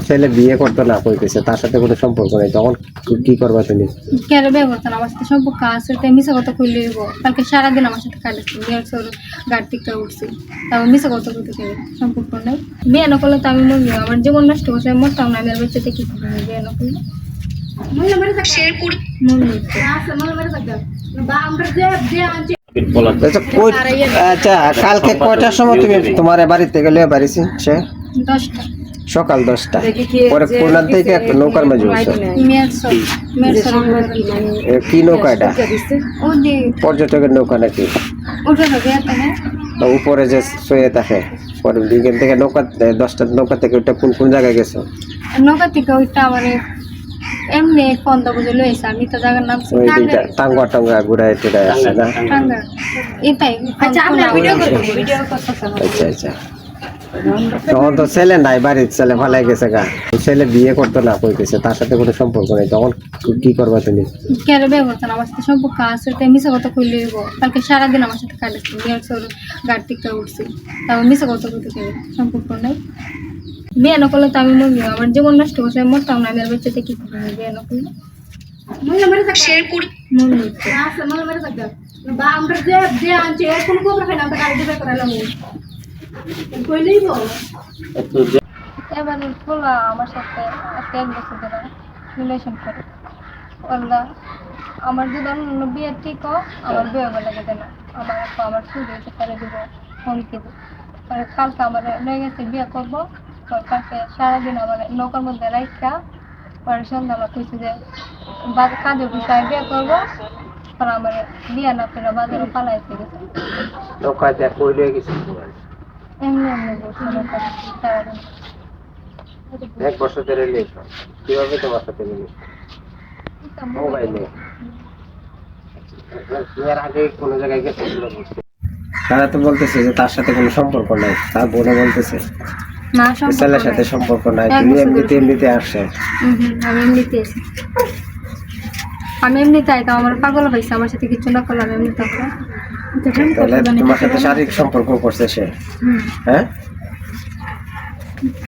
ছেলে বিয়ে করতো না কইতেছে, তার সাথে কোনো সম্পর্ক নেই, তখন কি করবা তুমি? কেন বিয়ে করতেন? আমার সাথে সম্পর্ক আছে, তাই মিশা কথা কইলে কালকে সারাদিন আমার সাথে কাটাচ্ছি, বিয়ের সর গাড়ি থেকে উঠছি, তারপর মিশা কথা কইতে চাই সম্পর্ক নেই। বিয়ে না করলে তো আমি মরবো, আমার জীবন নষ্ট করছে, আমি মরতাম না, আমি আর বাচ্চাতে কি করবো বিয়ে না করলে? আচ্ছা কালকে কয়টার সময় তুমি তোমার বাড়িতে গেলে বাড়িছি সে? 10টা। সকাল 10টা। পরে কোনার থেকে নৌকার মাঝে বসে কি নৌকা এটা? পর্যটকের নৌকা নাকি? উপরে যে শুয়ে থাকে, পরে বিকেল থেকে নৌকা 10টার নৌকা থেকে ওইটা কোন কোন জায়গায় গেছো? নৌকা থেকে ওইটা আমার এমনি 15 বজে লইছে, আমি তো জায়গার নাম ওই দিকটা টাঙ্গা টাঙ্গা ঘুরায় টুরায় আছে না? টাঙ্গা এটাই। আচ্ছা আমরা ভিডিও করতেছি। আচ্ছা আচ্ছা, তখন তো ছেলে নাই, বাড়ির ছেলে ভালাই গেছে গা, ছেলে বিয়ে করতো না কইতেছে, তার সাথে কোনো সম্পর্ক নেই, তখন কি করবা তুমি? কেন বিয়ে করতেন? আমার সাথে সম্পর্ক আছে, তাই মিশা কথা কইলে কালকে সারাদিন আমার সাথে কাটাচ্ছি, বিয়ের সর গাড়ি থেকে উঠছি, তারপর মিশা কথা কইতে চাই সম্পর্ক নেই। বিয়ে না করলে তো আমি মরবো, আমার জীবন নষ্ট করছে, আমি মরতাম না, আমি আর বাচ্চাতে কি করবো বিয়ে না করলে? এবার খোলা আমার সাথে 1 বছর ধরে রিলেশন করে বললা, আমার যদি অন্য বিয়ে ঠিক হোক, আমার বিয়ে বলে গেছে না, আমার শুরু হয়েছে পরে দিব ফোন কিনে, পরে কালকে আমার রয়ে গেছে বিয়ে করবো, পরে কালকে সারাদিন আমার নৌকার মধ্যে রাইখা, পরে সন্ধ্যা আমার কইছে যে কাজের বিষয়ে বিয়ে করবো, পরে আমার বিয়ে না করে বাজারে পালাইতে গেছে। নৌকাতে কইলে গেছে এমনি এমনি বলছে নৌকা সারাদিন। 1 বছর ধরে রিলেশন, কিভাবে তোমার সাথে রিলেশন? মোবাইলে এর আগে কোনো জায়গায় গেছে? তারা তো বলতেছে যে তার সাথে কোনো সম্পর্ক নাই, তার বোনে বলতেছে না ছেলের সাথে সম্পর্ক নাই, তুমি এমনিতে আসছে। আমি এমনিতে আছি, আমি এমনিতে আইতাম, আমার পাগল হয়েছে, আমার সাথে কিছু না করলাম এমনিতে। তাহলে তোমার সাথে শারীরিক সম্পর্ক করছে সে? হ্যাঁ।